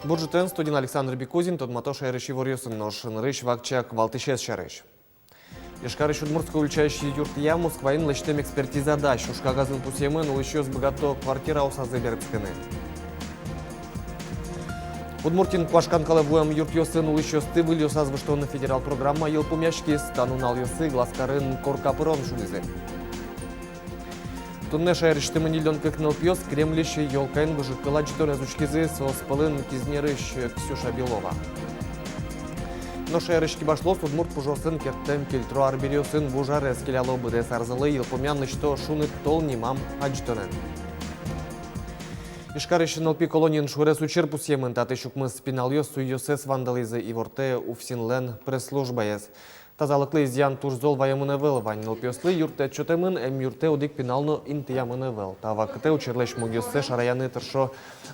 Буржутен студент Александр Бекузин, тот матоша реши ворьосын нож, нырыш вакчак валтышес шарыш. Ишкарыш Удмуртская уличающий юрт я Москваин лечтем экспертиза дач, уж кагазын пусемен, уличёс богато квартира у сазыберцкины. Удмуртин квашкан калавуем юрт йосын уличёс ты вылью сазвыштон федерал программа ел пумяшки станунал йосы глазкарын коркапырон жулизе. Тунне шайрышты манильон как нелпьёс, кремлище ёлкайн выжикала четыре зучкизы спалын кизнерыш Ксюша Белова. Но шайрышки башлос удмурт пужосын кеттем кельтро арбириосын бужаре скеляло быде сарзылы елпумянны что шуны тол немам аджтонен. Ишкарыш нелпи колонин шурес учерпус емен таты шукмы спинал йосу йосес вандализы и ворте уфсинлен пресс-служба ес. Тазалыклы изян турзол ваямыны вел, вань нелпиослы юрте чотемын, юрте удик пинално интиямыны вел. Тава кыте учерлеш мугиосе шараяны тыршо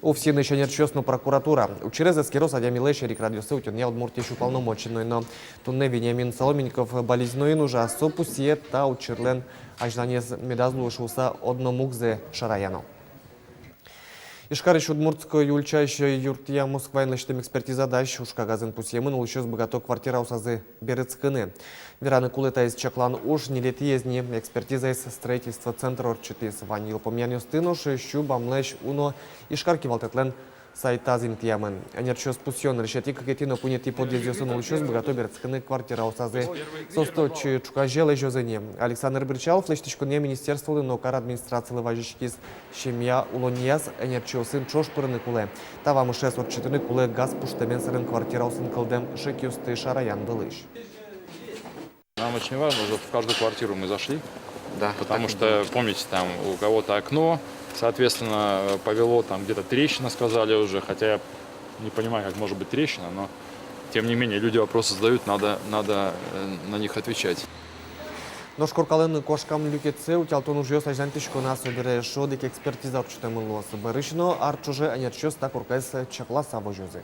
уфсины шенерчёсну прокуратура. Учерезе скирос адямилеш эрик радиосы утюрня удмуртиеш уполномоченной, но тунне Вениамин Соломенников болезнёин уже сопусие та учерлен ажданез медазлушуса одномукзе шараяно. Ишкарыш Удмуртская юльчающая юртия Москва лечтем экспертиза дач, ушка газын пусемын, улычёс богато квартира усазы берецкыны. Вераны кулета из чаклан уж не лет ездни, экспертиза из строительства центра орчитис. Ванил помяню стынуш, щу бамлещ уно, ишкарки валтетлен сайтазин тиямен. Энерчёс пусён решети какетино пунети подъездёсын улычёс богато берецкыны квартира усазы. Состочи чукажелы жозыне. Александр Бричалов лечтичкуне министерстволы нокар администрации важичкис щемья улонияс энерчёсын чошпырыны куле. Тава мышес орчитыны куле газ пуштемен сырын квартира усын кылдем шекюсты шараян былыш. Нам очень важно, что в каждую квартиру мы зашли, Да, потому что, помните, там у кого-то окно, соответственно, повело, там где-то трещина, сказали уже, хотя я не понимаю, как может быть трещина, но тем не менее люди вопросы задают, надо на них отвечать. Но шкоркалын кошкам люкетсе утялтон уж ёс ажантишко нас обере шодик экспертиза орчитемын лос. Барышно арчуже энерчёс так оркайс чакла савожёзы.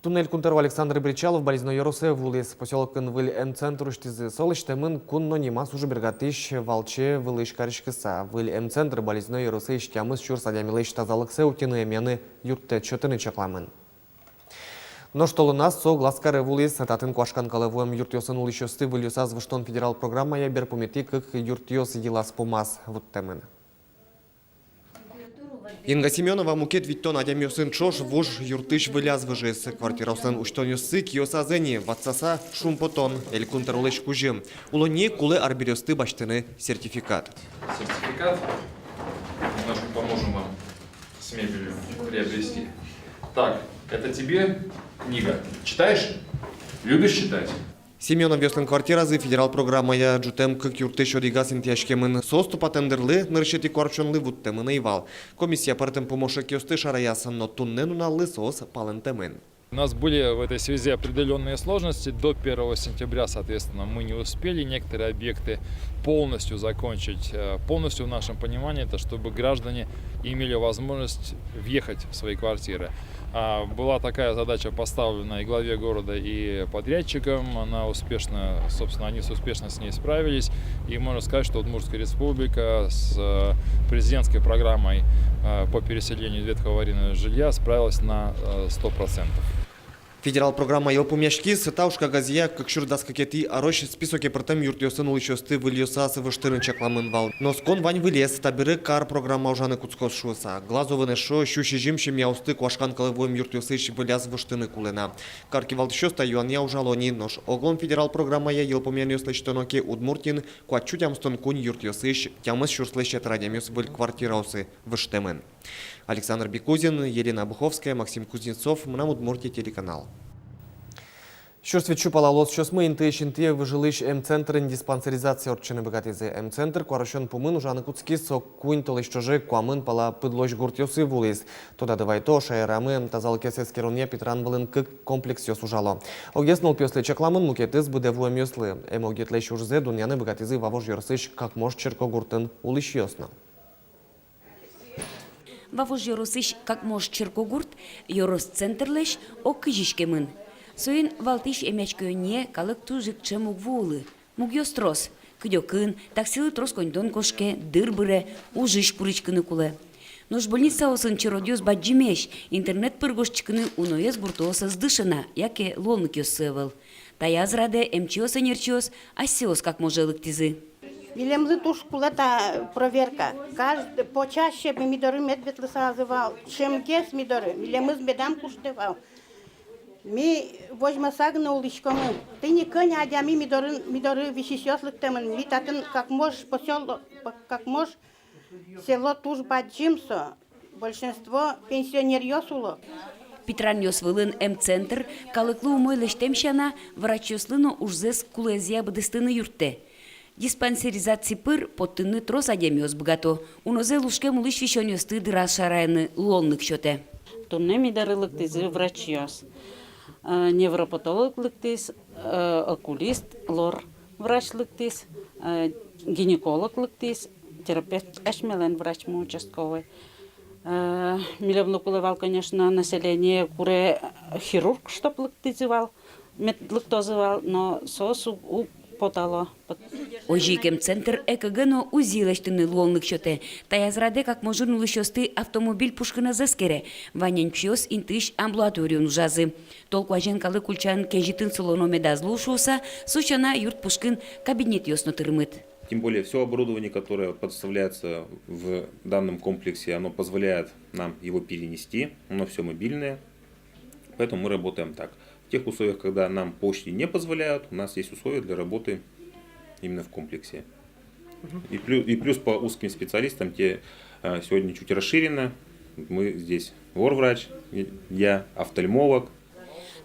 Туннель кунтеру Александр Бричалов болезненно йоросе вулис поселок Кынвыль М-центр уштизы солыштемын кунно немас уже бергатыш волче вылыш карышкыса. Выль М-центр болезненно йоросе иштямыз чур садямилыш тазалыксе утины эмены юртте чөтыны чакламын. Но что у нас со глазкары вулис татын квашкан калавуем юртёсын улышёсты выльёсаз выштон федерал программа я бер помети как юртёс елас помас вуттемын. Инга Семенова мукет виттон адямёсын чош вож юртыш выляз выжес. Квартираусын уштонёсы киосазени ватсаса шумпотон эль кунтарулеш кужим. Улоне куле арбирёсты баштыны сертификат. Сертификат. Немножко поможем вам с мебелью приобрести. Так, это тебе книга. Читаешь? Любишь читать? Семенов вёслын квартиразы федерал программа я джутем как юртыш одигасин тяжкемын соступа тендерлы ныршети кварчонлы вуттемын эйвал. Комиссия партем помошек ёсты шараясан, но туннен уналлы сос палентемен. У нас были в этой связи определенные сложности. До 1 сентября, соответственно, мы не успели некоторые объекты полностью закончить. Полностью в нашем понимании это чтобы граждане имели возможность въехать в свои квартиры. Была такая задача поставлена и главе города, и подрядчикам. Она успешно, собственно, они успешно с ней справились. И можно сказать, что Удмуртская республика с президентской программой по переселению ветхого аварийного жилья справилась на 100%. Федерал программа елпумяшки сытаушка газия как шурдас какети арош списоке протем юртёсын улычёсты выльёсасы выштырын чакламын вал. Но скон вань вылез табиры кар программа ужаны куцкос шуса. Глазовыны шо щущи жимшим яусты квашкан калывоем юртёсыш выляз выштыны кулена. Карки валтышёста юан я ужалони нож. Оглон федерал программа я елпумянёс лечтоноке Удмуртин квачутям стон кунь юртёсыш тямыс шурслещет радямёс выль квартираусы выштемен. Александр Бекузин, Елена Буховская, Максим Кузнецов, Мнам Удмуртия телеканал. Щось відчупала лос, щось ми інтишінтіє вижилиш М-центрин диспансеризації орчини богатизи. М-центр кварощон помин ужани куцки сокунь толи щожи куамин пала пидлощ гуртьоси вулис. Тода давай то, шаєрами та залкеси скеронія підран вилин кик комплекс йос ужало. Огєснул пьосли чакламин мукетиз буде вуем йосли. Огєтлещ ужзе дуняни богатизи вавож йорсиш, как мож черко гуртин улиш йосно. Вавож йоросиш, как мож черкогурт, йорос центрлеш, оккыжишкемын. Соин валтиш эмячкөне калык тужик чемук вулы. Мугёс кыдёкын, таксилы трос коньдон кошке, дырбыре, ужиш пуричкыны куле. Нож больница осын чиродиос баджимеш, интернет пыргошчикны уноес буртооса сдышина, яке лолнык ёсывыл. Таяз раде МЧОС и нерчиос, асиос как можелык тизы. Вилемлы туш кулета проверка. Каждый почаще помидоры медведь называл. Шемкес мидоры. Вилемыз медам куштевал. Ми возьмасаг на уличкому. Ты не коня, а ми мидоры вещесёслык темен. Ми татын как можешь посело, как можешь село туш баджимсо. Большинство пенсионер ёсуло. Петран ёсвылын М-центр, калыклы умойлештем шана, врач ёслыно ужзес кулезия быдыстыны юртте. Диспансеризации пыр поттынны трос адемиос богато. Унозе лушке мулыш вещонёсты дыра шарайны лоннык шоте. Тунне мидарылык тизи врач ёс. Невропатолог лыктис, окулист, лор врач лыктис, гинеколог лыктис, терапевт эшмелен врач мы участковый. Милевну кулывал, конечно, население куре хирург, чтоб лыктизывал, медлыктозывал, но сосу потало. Ожикем центр ЭКГ-но узилештыны лолнык шоте. Таязраде как можын улышосты автомобиль пушкына заскере. Ваненчиос интыш амбулаторию нужазы. Толку аженкалы кульчан кежитын солоно медазлу шуса, сучана юрт пушкын кабинет ёсно тырмыт. Тем более все оборудование, которое подставляется в данном комплексе, оно позволяет нам его перенести, оно все мобильное, поэтому мы работаем так. В тех условиях, когда нам почты не позволяют, у нас есть условия для работы именно в комплексе. И плюс по узким специалистам, те сегодня чуть расширено, мы здесь вор-врач, я офтальмолог.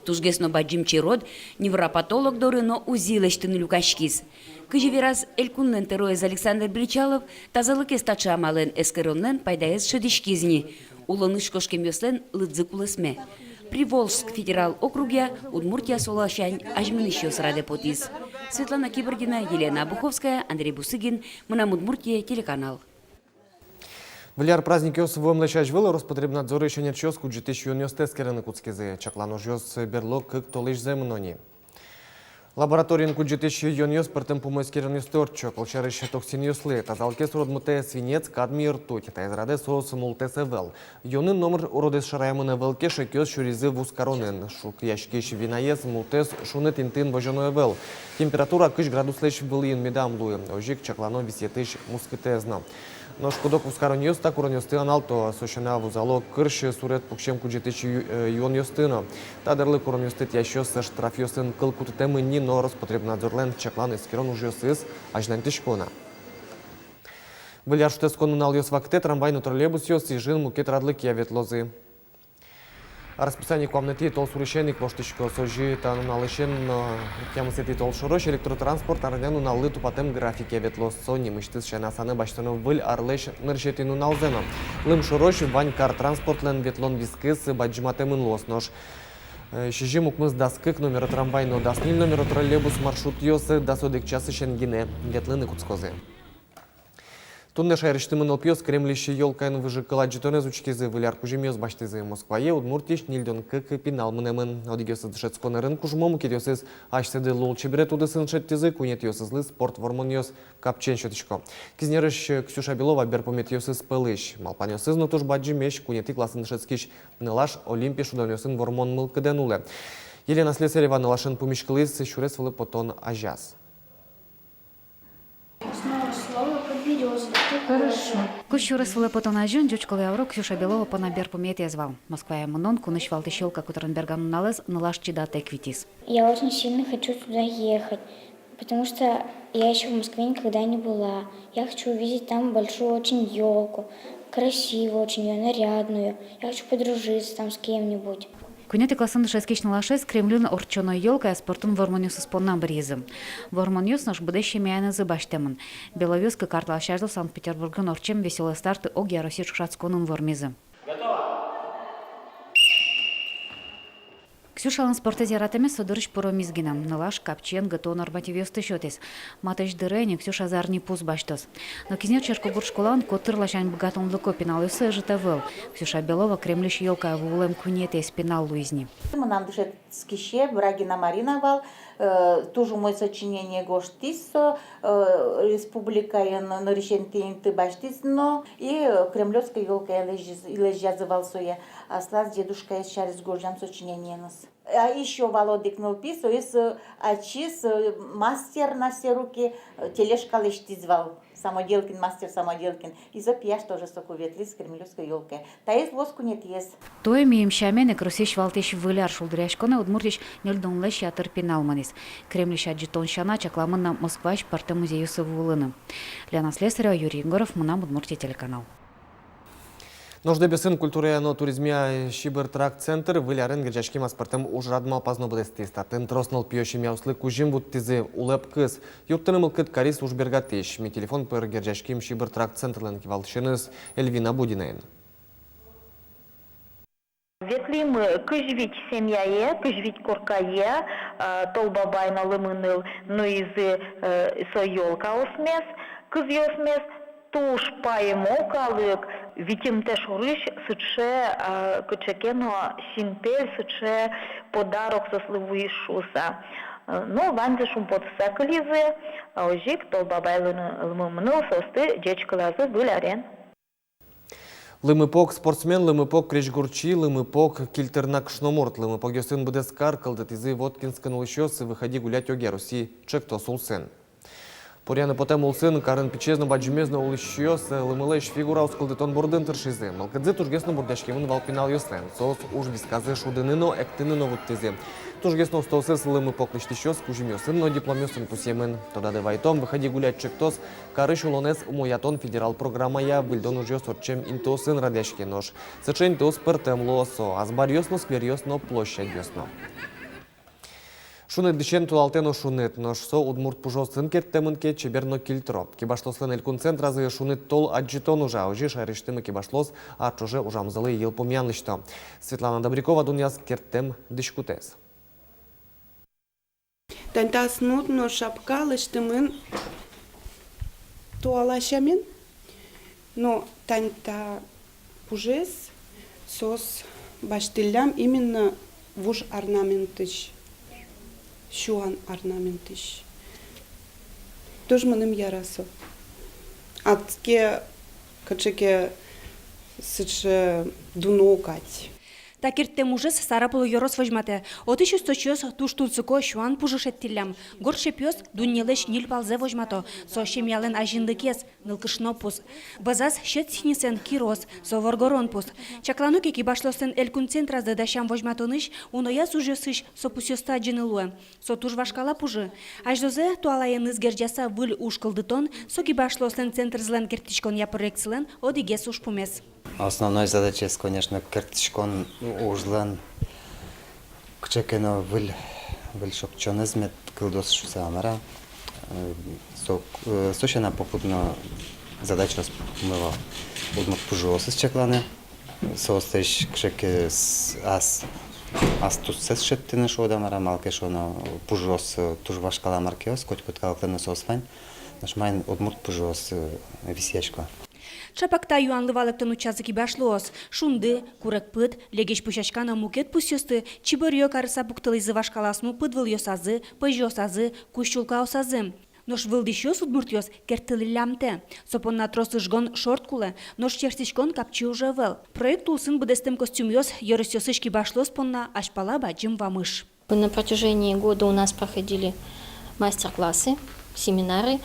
Тужгесно баджимчи род, невропатолог дорыно узилештыны люкашкиз. Кыжевераз элькуннен тероез Александр Бричалов тазалыке стача амален эскероннен пайдаез шедишкизни. Улыныш кошкемёслен лыдзыкулысме. Приволжск федерал округе Удмуртия солашань ажмыныш раде потиз. Светлана Киборгина, Елена Обуховская, Андрей Бусыгин, Мына Удмуртия, телеканал. Виляр праздник ёс в млечач выло Роспотребнадзор еще не чёс куджитыш юниостес керены куцкезе. Чаклано жёс берлок кык толыш земнони. Лабораториян куджитыш юниос пертем помойс керены сторчо. Колчарыш токсин ёслы. Тазалкес родмуте свинец кадмий ртуть. Тайзраде сос мултес эвел. Юнын номер уродес шараемын эвелке шекёс шуризы вускаронен. Шук яшкеш винаес мултес шунет интын вожоно эвел. Температура кыш градус леш вылыйын медам луы. Ожик чаклано висетыш мускытезно. Но шкодок ускароньёс так уроньёсты аналто сощена вузало кыршы сурет пукшем куджитыш юньёстыно. Тадырлык уроньёстыт ящёс штрафьёсын кыл кутытемы ни но Роспотребнадзорлен чаклан эскерон ужёсыз ажнантыш кона. Виляр шутес конунал ёс вакте трамвайну троллейбус ёс и жин мукет радлык явет лозы. Расписание комнаты тол сурещенник поштичко сожи та налышен темысети тол шорош электротранспорт арняну наллы тупатем графике ветло сони мыштыз шанасаны баштаны выл арлеш ныршетину налзена. Лым шорош вань кар транспортлен ветлон вискыс баджиматемын лос нож. Шижи мукмыз даскык номера трамвайно даснил номера троллейбус маршрут ёсы дасодек часы шенгине ветлыны куцкозы. Тунне шайрыштымын алпиос кремлище ёлкайын выжыкыла житонез учкезы виляр кужемёз баштызы Москвае Удмуртиш нильдон кык пинал мынемын. Одигёсы дышецконырын кужмому кедёсыз ашседы лол чебре тудысын шеттезы кунет ёсызлы спорт вормон ёс капчен шотышко. Кизнерыш Ксюша Белова берпомет ёсыз пылыш. Малпан ёсыз нотуш баджимеш кунети классын дышецкиш нылаш Олимпия шудан ёсын вормон мылкыденуле. Елена Слесарева нылашын пумишкылыз шурес вылы потон ажаз. Хорошо. Кущу рысвылы потонажын жучкалы авро Ксюша Белова понабер помете звал. Москва и Мунон куныш валтыщелка Кутернберган налез налаш чидата эквитис. Я очень сильно хочу туда ехать, потому что я еще в Москве никогда не была. Я хочу увидеть там большую очень елку, красивую очень ее, нарядную. Я хочу подружиться там с кем-нибудь. Кунети классын дышескиш налашес Кремлин орчоной елка спортун вормониус исполнам бризы. Вормониус наш будущий мяйны забаштемын. Беловёска картлашажды Санкт-Петербургын орчем веселый старты огья росиш шацконын вормизы. Ксюшалын спорты зиратами судырыш пуромизгинам. Налаш капчен гато нормативёсты шотес. Матыш дырени Ксюша зарни пуз баштос. Но кизнер Черкогур школан котырлашань богатон лыко пеналысы житавыл. Ксюша Белова кремлиш елка вулем кунете спинал луизни. Мы нам дышет скище, Брагина Марина вал, тоже мое сочинение гоштисо, республика на решение ты баштисно, и кремлевская елка лежазывал своя, а слаз дедушка через горжан сочинение нас. А еще Володик написал, ачис мастер на все руки, тележка лештизвал. Самоделкин, мастер Самоделкин. И запьяш тоже соковетли с кремлевской елкой. Та есть воску нет есть. Той мием шамен крусиш валтиш выляр шулдряшкона удмуртиш нельдонлеш ятыр пиналманис. Кремлиш аджитон шана чакламына Москваш парта музею сывулыны. Лена Слесарева, Юрий Егоров, Мунам Удмуртия телеканал. Нужды бесын культуры но туризме Шибертрак центр вылярын герчашки маспортым ужрадмал пазно будесты. Статын троснул пьёши мяуслы кужим будь тизы улеп кыз. Юртыны мылкыт карис ужбергатеш. Ми телефон пыр герчашким Шибертрак центрлен кивалшыныз Эльвина Будинайн. Ветлим кыжвить семьяе, кыжвить коркае, толбабайна лымыныл, но изы сойолка осмес, кыз осмес, туш паемо калык, витим те шурыш сыче кычекено синпель сыче подарок сосливуи шуса. Ну, ванзе шум под сакализы, а ожик толбабай лымыныл состы дечкалазы вылярен. Лымыпок спортсмен, лымыпок кречгурчи, лымыпок кильтернак шноморт, лымыпок ёсын будес каркалды тизы Воткинскан улщёсы выходи гулять оге Руси чекто сулсен. Поряны потем улсын карын пичезно баджимезно улщёс лымылэш фигура ускалдытон бурдын тыршизы. Малкадзы тужгесно бурдяшкемын валпинал ёслен. Сос уж висказы шудыныно эктыныно вот тизе. Тужгесно устосыз лымыпок лыштищёс кужим ёсын, но диплом ёсын пусемын. Тода девайтом выходи гулять чектос карыш улонес умоятон федерал программая выльдон уже сорчем интосын радяшкенош. Сычень тос пыртем лосо, азбар ёсно сквер ёсно площадь ёсно. Шунет дичен тулалтено шунет, но шо удмурт пужосын кеттемынке чеберно кильтро. Кибашлослен элькун центразы шунет тол аджитон ужа, ожи шариштымы кибашлос, а чуже ужамзалы ел помянлышто. Светлана Добрякова дуньяс кертем дишкутес. Танта снутно шапка лыштымын туалашамен, но танта пужес сос баштылям именно вуж орнаментыш. Шуан орнаментыш. Тоже маным ярасо. Атке качеке сыче дунокать. Такиртем ужас сарапылы yorос возьмате. Отыщу сточёс туштунцыко шуан пужышеттилям. Горше пёс дуннелеш нил палзе возьмато. Сощем ялен ажиндыкес, нылкышно пус. Базас щет синисен кирос, соворгорон пус. Чаклануки кибашлосен элькун центразды дашам возьматоныш, уноя сужесыш сопусёста джинылуэ. Со туж вашкала пужы. Аждозе туалаен изгерджаса выль ушкалдытон, со кибашлосен центр злен кертичкон я проектсилен, одигес уж пумес. Основной задачей, конечно, кертичкон ужлан кчекено выль шокчонезмет кылдос шусамара. Сощена попутно задача распумыва удмурт пужуосыз чекланы. Соостеш кчеке ас тусцес шеттины шодамара малке шоно пужуос туж вашкала маркеос, коть калактыны соосвань. Наш майн удмурт пужуос висячко. Чапакта юанлывалыктын учазы кибашлоос. Шунды, курек пыт, легеш пушачкана мукет пусёсты, чибырьё карыса буктылызы вашкаласму пыдвыл ёсазы, пыжёсазы, кущулка осазы. Нош вылдыщёс удмуртёс кертылы лямте. Сопонна тросы жгон шорткулы, нош черсичкон капчи уже вел. Проект улсын будестем костюмёс, ёрысёсыш кибашлос понна ашпала баджим вамыш. На протяжении года у нас проходили мастер-классы, семинары.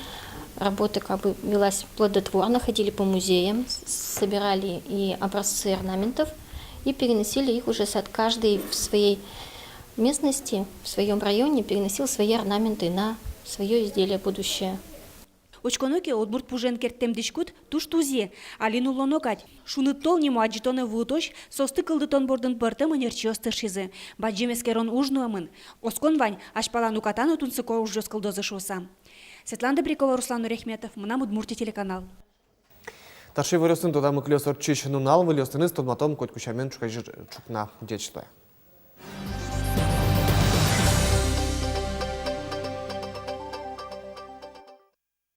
Работа как бы велась плодотворно, ходили по музеям, собирали и образцы орнаментов и переносили их уже каждый в своей местности, в своем районе, переносил свои орнаменты на свое изделие будущее. Очконоке отбурт пужен кертем дишкут туш тузе, алину лонокать. Шуны тол нему аджитоне вутош, состы кылдытон бордын быртым энерчиос тышизы. Баджемескерон ужнуамын. Оскон вань, ашпалану катану тунцыко ужжос кылдозы шуса. Светлана Добрякова, Руслан Урехметов, Мунам Удмуртия телеканал. Тарши вырёсын туда мы клёс орчиш нунал, вылёсыны с тодматом коть кучамен чукай чукна дечтой.